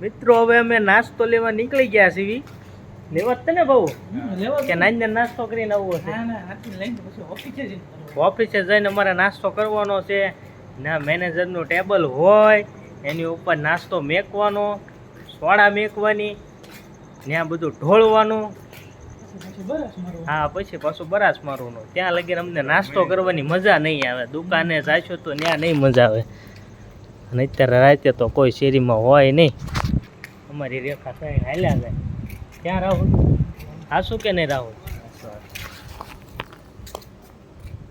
મિત્રો હવે અમે નાસ્તો લેવા નીકળી ગયા છીએ. લેવા જ ને બહુ કે નાની નાસ્તો કરીને આવવો છે. ઓફિસે જઈને અમારે નાસ્તો કરવાનો છે. ના મેનેજરનું ટેબલ હોય એની ઉપર નાસ્તો મેકવાનો, સોડા મેકવાની, ત્યાં બધું ઢોળવાનું. હા પછી પાછું બરાસ મારવાનું. ત્યાં લગીને અમને નાસ્તો કરવાની મજા નહીં આવે. દુકાને જાશો તો ત્યાં નહીં મજા આવે. અને અત્યારે રાતે તો કોઈ શેરીમાં હોય નહીં. અમારી રેખા થઈ હાલ્યા જાય. ક્યાં રાહુલ? હાસું કે નહીં રાહુલ?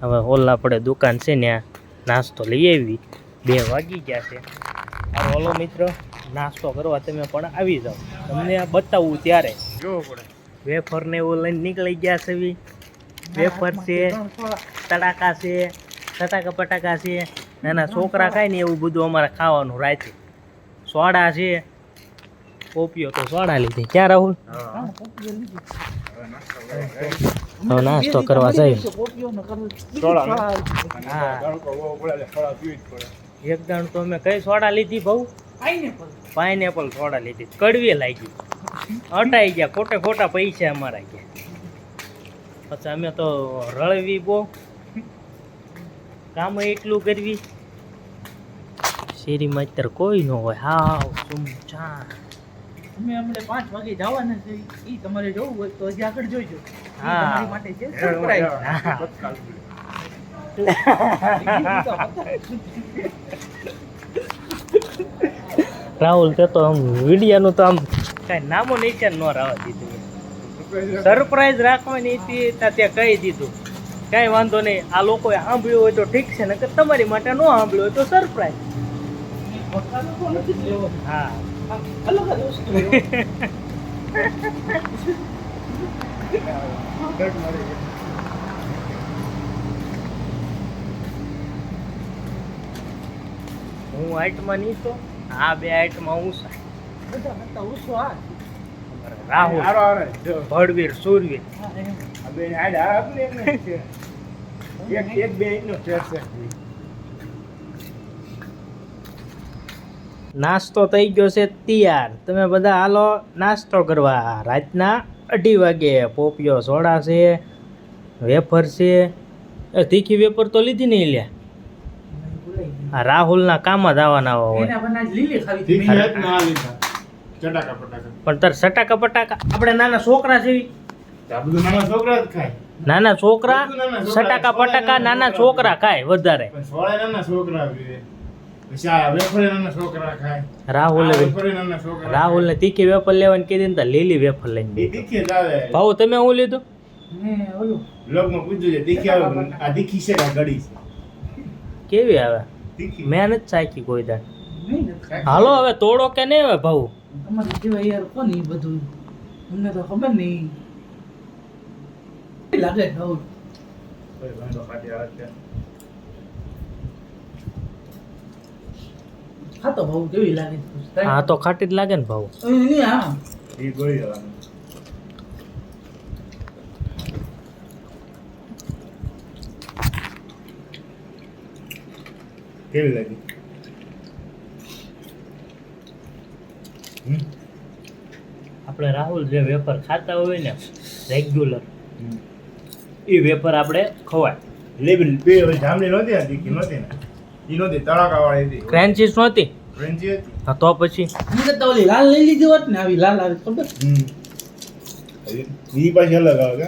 હવે હોલ આપણે દુકાન છે ત્યાં નાસ્તો લઈ આવી. 2 વાગી ગયા છે. ઓલો મિત્રો નાસ્તો કરવા તમે પણ આવી જાઓ. તમને બતાવવું ત્યારે જોવું પડે. વેફર ને એવું લઈને નીકળી ગયા છે. વેફર છે, તડાકા છે, ચટાકા પટાકા છે. નાના છોકરા ખાય ને એવું બધું અમારે ખાવાનું રાતે. સોડા છે, પોપીઓ તો સોડા લીધી. ક્યાં રાહુલ? હવે નાસ્તો કરવા જાય. એક દાણ તો અમે કઈ સોડા લીધી બહુ? પાઇનેપલ સોડા લીધી. કડવી લાગી. હટાઈ ગયા. ખોટે ખોટા પૈસા અમારા ગયા. પછી અમે તો રળવી બહુ, કામ એટલું કરવી. શેરીમાં અત્યારે કોઈ ન હોય. હાવ સુમચાન. અમે હમણે 5 વાગે જવાના છે. ઈ તમારે જોવું હોય તો હજી આગળ જોઈજો. હા તમારી માટે છે સરપ્રાઈઝ. રાહુલ તે તો આમ વિડિયાનું તો આમ કાંઈ નામો નિશાન ન રહેવા દીધું. સરપ્રાઈઝ રાખવાની હતી ત્યાં કહી દીધું. કાંઈ વાંધો નહીં. આ લોકોએ સાંભળ્યું હોય તો ઠીક છે, ને કે તમારી માટે ન સાંભળ્યું હોય તો સરપ્રાઈઝ. હા અલગ જ વસ્તુ. હું હાઈટમાં નહીં તો આ 2 હાઈટમાં ઊંચા. બધા હતા ઓછો. આ રાહુલ ભડવીર સુરવીર. નાસ્તો થઈ ગયો છે તૈયાર. તમે બધા હાલો નાસ્તો કરવા. રાતના 2:30 વાગે. પોપિયો સોડા છે, વેફર છે. તીખી વેફર તો લીધી નહીં લ્યા. આ રાહુલના કામ જ આવવાના હોય. એના બનાજ લીલી ખાવી પણ તાર સટાકા પટાકા આપણે નાના છોકરા છે. નાના છોકરા જ ખાય. નાના છોકરા સટાકા પટાકા નાના છોકરા ખાય વધારે. સોળા નાના છોકરા પીવે. પછી આ વેફર નાના છોકરા ખાય. રાહુલ ને તીખી વેફર લેવાની કીધી ને લીલી વેફર લઈને એ તીખી જ આવે. ભાવ તમે શું લીધું? મેં ઓલું બ્લોગમાં પૂછ્યું છે તીખી આવે. આ તીખી છે કે ગળી છે? કેવી આવે? તીખી. મેં નથી ચાખી કોઈ દાડ. નહીં ને હાલો હવે તોડો કે નહીં હવે ભાવ? તમારે જેવા યાર કોણ ઈ બધું અમને તો ખબર નહીં. લાગે ખાવું. કોઈ વાંધો ખાતી આવે છે. ખાતો બહુ કેવી લાગે છે? હા તો ખાટી જ લાગે ને ભાવ. નહીં હા એ ગળી જવાનું. કેવી લાગી? આપણે રાહુલ જે વેફર ખાતા હોય ને રેગ્યુલર, એ વેફર આપણે ખવાય. લેબલ બે જામની નહોતી આ તીખી નહોતી ને. ઈ નહોતી તળાકાવાળી હતી. ક્રન્ચીસ નહોતી. ફ્રેન્ચી હતી. હા તો પછી મને તો ઓલી લાલ લઈ લીધી હોત ને આવી લાલ આવી ખબર. ઈ પાછી અલગ આવે કે?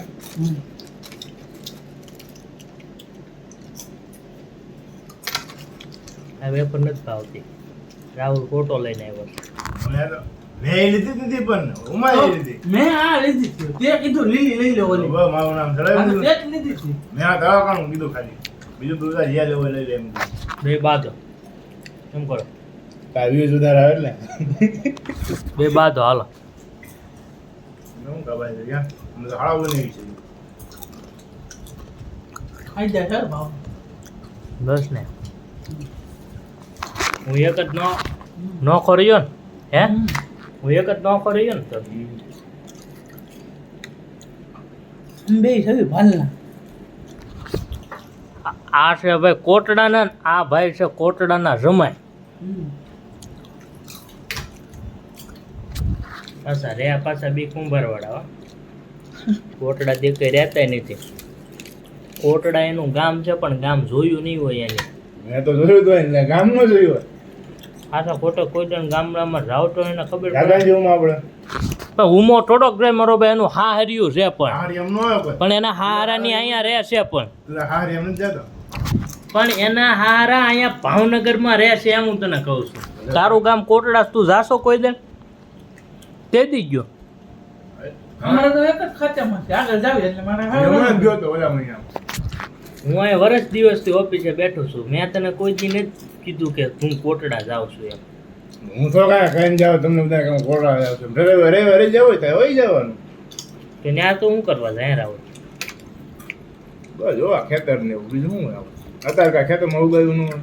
આ વેફર નથી ભાવતી. રાહુલ ખોટો લઈને આવ્યો. મેં લીધી હતી પણ ઉમાએ લીધી. મેં આ લીધી હતી. તે કીધું લીલી લઈ લે ઓલી. હવે મારું નામ ચડાવી અને દીધું. તે જ લીધી હતી. મેં આ તળાકાનું કીધું ખાલી. બીજું તું જ્યાં લેવું લઈ લે એમ કીધું. બે બાદો એમ કરો. કાવ્ય સુધાર આવે એટલે બે બાદો હાલો. હું કબાય છે યાર. અમે તો હાળા બની છે. ખાઈ જાય કર ભાવ. બસ ને હું એક જ નોખો રહ્યો ને. હે હું એક જ નોખો રહ્યો ને તો બે છે ભાલના. આ છે ભાઈ કોટડાના, આ ભાઈ છે કોટડાના રમાય. પાછા રહ્યા પાછા બી કુંભારવાળા કોટડા દેખાઈ રહેતા નથી. કોટડા એનું ગામ છે પણ ગામ જોયું નહીં હોય એને. મેં તો જોયું તો એટલે ગામમાં જોયું હોય. પાછા ખોટો કોઈ જણ ગામડામાં જાવતો એને ખબર પડે. રાધાજીમાં આપણે પણ હુમો થોડોક રે મારો ભાઈ એનું હા હર્યું છે હારી એમ ન હોય કોઈ. પણ એના હારાની અહીંયા રહે છે પણ એટલે હારી એમ નથી જતો. પણ એના હારા અહીંયા ભાવનગરમાં રહે છે એમ હું તને કહું છું. તારું ગામ કોટડા તું જાશો કોઈ દે તે દી ગયો. અમારે તો એક જ ખાતામાં છે આગળ જાવી એટલે મારે હમણાં જ ગયો તો ઓલા મહિના. હું અહીંયા વર્ષ દિવસથી ઓફિસે બેઠો છું. મેં તને કોઈ દી નથી કીધું કે હું કોટડા જાઉં છું એમ. હું તો કાંઈ ખાઈને જાવ તમને બધા કે હું કોટડા જાઉં છું. રવિવારે જવું હોય તો હોય જવાનું. કે ત્યાં તો હું કરવા જાય રાવ. બસ જોવા ખેતર ને એવું બીજું શું હોય આપણે. અત્યારે કાંઈ ખેતરમાં ઉગાવ્યું ન હોય.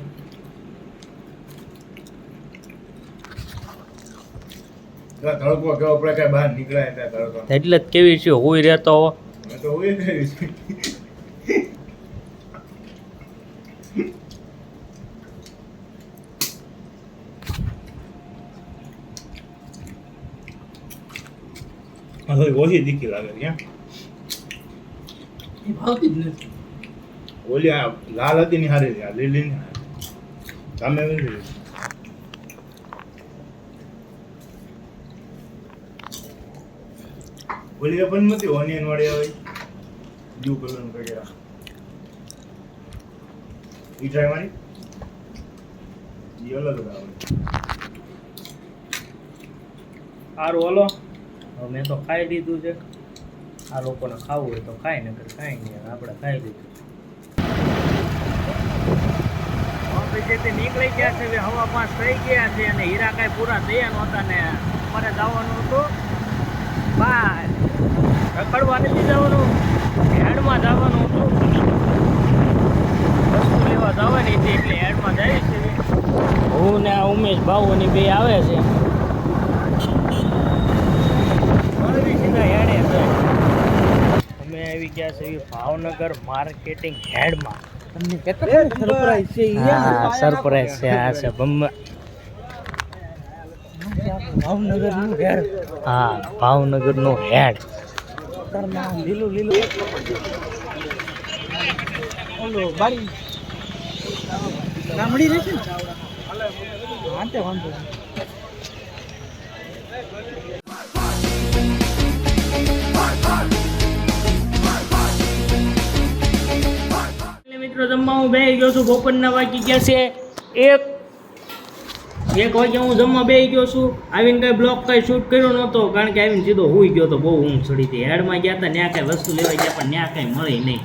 તડકો કેવો આપણે કાંઈ બહાર નીકળાય ત્યાં તડકો. એટલે જ કેવી છે હોય રહેતો હો. મેં તો હોય જ રહ્યું છે. આ થોડી ઓછી તીખી લાગે ક્યાં એ ભાવતી જ નથી. ઓલી આ લાલ હતી ની હારી છે, આ લીલી ની સામે નથી. ઓલી પણ નથી ઓનિયન વાળી આવે બ્લુ કલર નું પેકેટ. ઈ ટ્રાય મારી ઈ અલગ આવે. સારું હલો હવે મેં તો ખાઈ લીધું છે. આ લોકોને ખાવું હોય તો ખાય નકર કાંઈ નહીં. આપણે ખાઈ લીધું. ઓફિસેથી નીકળી ગયા છે. હવા 5 થઈ ગયા છે અને હીરા કાંઈ પૂરા થયા નહોતા ને અમારે જવાનું હતું બહાર. રખડવા નથી જવાનું, હેડમાં જવાનું હતું. વસ્તુ લેવા જવાની હતી એટલે હેડમાં જાય છે. હું ને આ ઉમેશ ભાઉની બે આવે છે. સીધા હેડે છે. અમે આવી ગયા છે ભાવનગર માર્કેટિંગ હેડમાં. તમને કેટલા સરપ્રાઈઝ છે ઈ હા સરપ્રાઈઝ છે. આ છે ભાવનગર નું ઘેર હા ભાવનગરનો હેડ. લીલું લીલું ઓલો બારી ગામડી રહેશે ને વાંધો વાંધો મિત્રો જમવા હું બેસી ગયો છું. બપોરના વાગી ગયા છે 1 વાગે હું જમવા બેસી ગયો છું. આવીને કઈ બ્લોગ કઈ શૂટ કર્યો નહોતો કારણ કે આવીને સીધો હુઈ ગયો તો. બહુ ઊંઘ ચડી હતી. હેડમાં ગયા હતા ત્યાં કાંઈ વસ્તુ લેવા ગયા પણ ત્યાં કાંઈ મળી નહીં.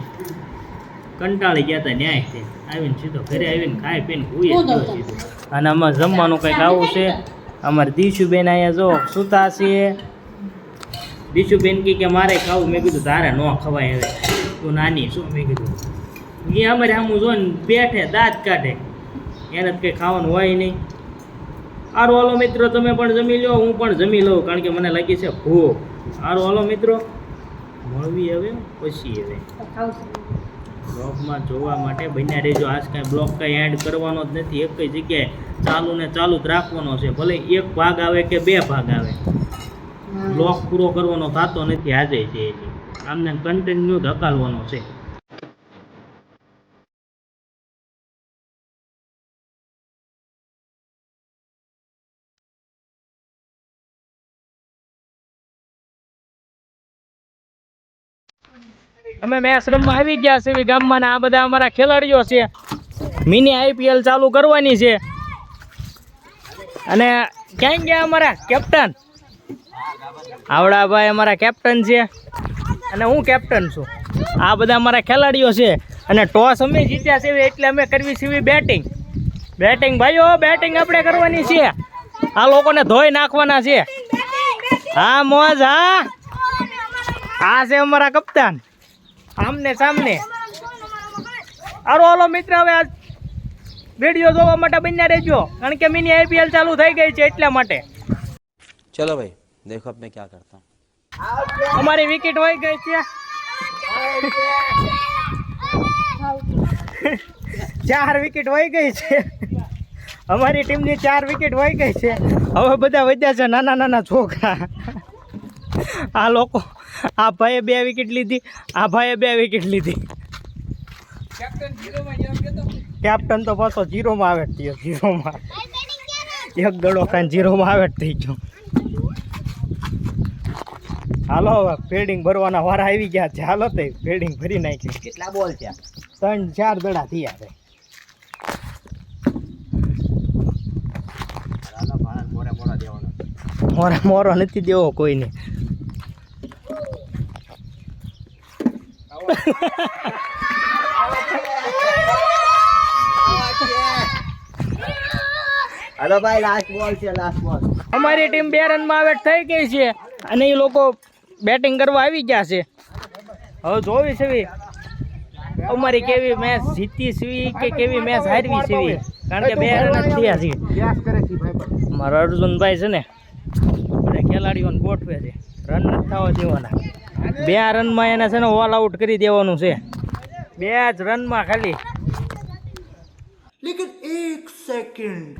કંટાળી ગયા હતા ન્યાયથી. આવીને સીધો ઘરે આવીને ખાઈ પીને હુઈ જ ગયો સીધો. અને આમાં જમવાનું કંઈક આવું છે. અમારે દીશુબેન અહીંયા જો સૂતા છે. દીશુબેન કે મારે ખાવું. મેં કીધું તારે ન ખવાય હવે તું નાની શું. મેં કીધું એ અમારે આમું જોઈને બેઠે દાંત કાઢે. એને જ કંઈ ખાવાનું હોય નહીં. સારું હાલો મિત્રો તમે પણ જમી લો, હું પણ જમી લઉં કારણ કે મને લાગી છે ભૂખ. સારું હાલો મિત્રો મળવી હવે પછી હવે બ્લોગમાં જોવા માટે બન્યા રહેજો. આજ કાંઈ બ્લોગ કાંઈ એડ કરવાનો જ નથી. એક જ જગ્યાએ ચાલુ ને ચાલુ જ રાખવાનો છે. ભલે 1 ભાગ આવે કે 2 ભાગ આવે. બ્લોગ પૂરો કરવાનો થતો નથી આજે છે. આમને કન્ટિન્યુ ધકાલવાનો છે. અમે મેચ રમવા આવી ગયા છે ગામમાં. આ બધા અમારા ખેલાડીઓ છે. મિની IPL ચાલુ કરવાની છે. અને ક્યાં ગયા અમારા કેપ્ટન? આવડાભાઈ અમારા કેપ્ટન છે અને હું કેપ્ટન છું. આ બધા અમારા ખેલાડીઓ છે અને ટોસ અમે જીત્યા છે એટલે અમે કરવી છે બેટિંગ. બેટિંગ ભાઈઓ બેટિંગ આપણે કરવાની છે. આ લોકોને ધોઈ નાખવાના છે. હા મોજ. હા આ છે અમારા કપ્તાન આમને સામને. હાલો હાલો મિત્ર હવે આ વિડીયો જોવા માટે બન્યા રહેજો કારણ કે મિની IPL ચાલુ થઈ ગઈ છે એટલા માટે. चलो भाई देखो अब मैं क्या करता हूँ. અમારી વિકેટ વહી ગઈ છે. 4 વિકેટ વહી ગઈ છે. અમારી ટીમની 4 વિકેટ વહી ગઈ છે. હવે બધા વધ્યા છે નાના નાના છોકરા. આ લોકો આ ભાઈએ 2 વિકેટ લીધી, આ ભાઈએ 2 વિકેટ લીધી. કેપ્ટન તો પાછો 0માં આવે થયો, 0માં એક દડો કાંઈ 0માં આવે થઈ ગયો. હાલો હવે ફિલ્ડિંગ ભરવાના વારા આવી ગયા છે. હાલો તો ફિલ્ડિંગ ભરી નાખી. કેટલા બોલ છે? 3-4 દડા થયા છે. મોરો નથી દેવો કોઈને. હાલો ભાઈ, લાસ્ટ બોલ છે, લાસ્ટ બોલ. અમારી ટીમ 2 રનમાં આઉટ થઈ ગઈ છે અને એ લોકો બેટિંગ કરવા આવી ગયા છે. હવે જોવી છે અમારી કેવી મેચ જીતી સીવી કે કેવી મેચ હારવી સીવી, કારણ કે 2 રન જ થયા છે. મારા અર્જુનભાઈ છે ને બધા ખેલાડીઓને ગોઠવે છે, રન નથી થવા દેવાના. 2 રનમાં એને છે ને ઓલ આઉટ કરી દેવાનું છે. 2 જ રનમાં ખાલી. લેકિન 1 સેકન્ડ.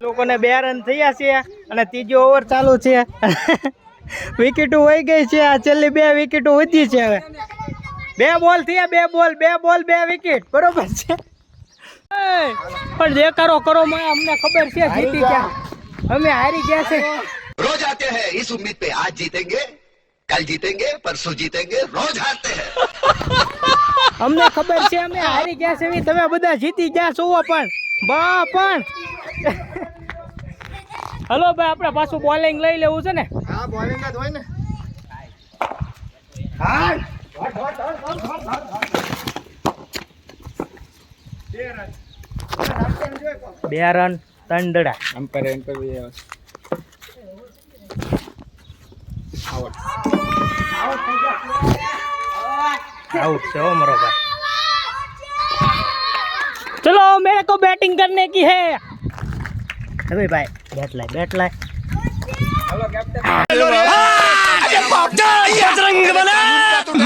લોકોને 2 રન થયા છે અને 3જો ઓવર ચાલુ છે. વિકેટો વહી ગઈ છે. આ છેલ્લી 2 વિકેટો વધી છે. હવે 2 બોલ થયા, 2 બોલ 2 વિકેટ, બરોબર છે. પણ દેખાડો કરો, અમને ખબર છે જીતી ગયા, અમે હારી ગયા છે. रोज आते हैं इस उम्मीद पे आज जीतेंगे, कल जीतेंगे, परसों जीतेंगे, रोज हारते हैं. અમને ખબર છે અમે હારી ગયા છે. તમે બધા જીતી ગયા છો પણ હલો ભાઈ, આપણે પાછું બોલિંગ લઈ લેવું છે ને. હા બોલિંગ જ હોય ને. 2 રન 3 દડા. आउट से हो मरो भाई. चलो मेरे को बैटिंग करने की है. अबे भाई बैट लाए. Hello captain.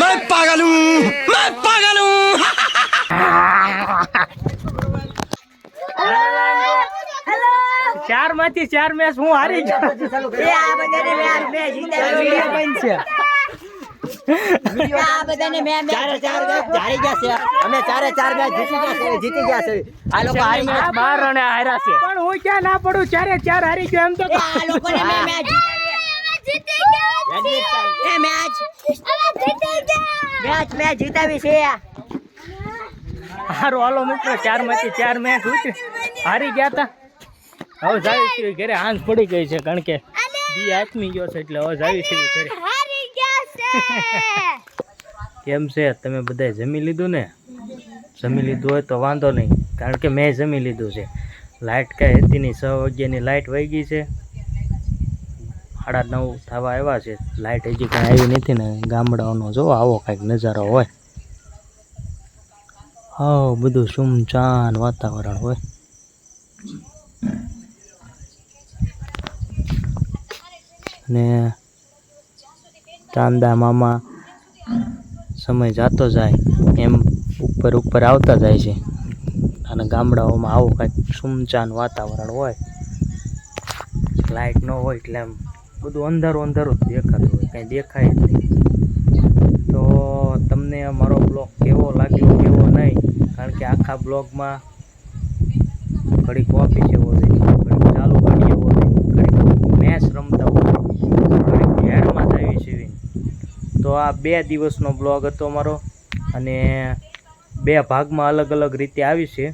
मैं पागल हूँ. 4 માંથી 4 મેચ હું હારી ગયો. જીતી ગયા છે. આ લોકો હારી ગયા. 12 રને હાર્યા છે. પણ હું ક્યાં ના પડું, 4-4 હારી ગયો એમ તો. આ લોકોને મેચ જીતાવી છે. હારું હાલો મિત્રો, 4 માંથી 4 મેચ હારી ગયા હતા. હવે જાવી છે ઘરે, હાંસ પડી ગઈ છે કારણ કે દી આથમી ગયો છે, એટલે હવે જાવી છે ઘરે. કેમ છે, તમે બધાએ જમી લીધું ને? જમી લીધું હોય તો વાંધો નહીં, કારણ કે મેં જમી લીધું છે. લાઇટ કાંઈ હતી નહીં, 6 વાગ્યાની લાઇટ વહી ગઈ છે. 9:30 થવા આવ્યા છે. લાઇટ હજી કાંઈ આવી નથી ને. ગામડાઓનો જો આવો કાંઈક નજારો હોય. હા, બધું સુમચાન વાતાવરણ હોય. ને ચાંદા મામા સમય જતો જાય એમ ઉપર આવતા જાય છે. અને ગામડાઓમાં આવું કાંઈક સુમચાન વાતાવરણ હોય, લાઇટ ન હોય એટલે એમ બધું અંધારું જ દેખાતું હોય, કાંઈ દેખાય જ નહીં. તો તમને મારો બ્લોગ કેવો લાગ્યો કેવો નહીં, કારણ કે આખા બ્લોગમાં ઘડીક ઓફિસ એવો છે, ઘડીક ચાલુ ગાડી એવો છે, ઘડીક મેચ રમતા હોય, ઘડીક હેડમાં જ આવી છે. તો આ 2 દિવસનો બ્લોગ હતો મારો, અને 2 ભાગમાં અલગ અલગ રીતે આવી છે,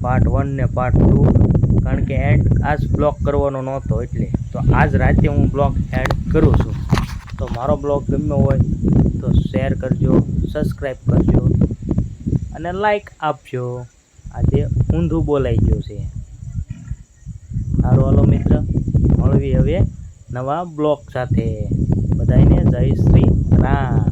પાર્ટ 1 ને પાર્ટ 2, કારણ કે એન્ડ આજ બ્લોગ કરવાનો નહોતો એટલે. તો આજ રાતે હું બ્લોગ એડ કરું છું. તો મારો બ્લોગ ગમ્યો હોય તો શેર કરજો, સબસ્ક્રાઈબ કરજો અને લાઈક આપજો. આજે ઊંધું બોલાઈ ગયું છે. સારું હાલો મિત્ર, મળવી હવે નવા બ્લોગ સાથે. બધાને જય શ્રી રામ.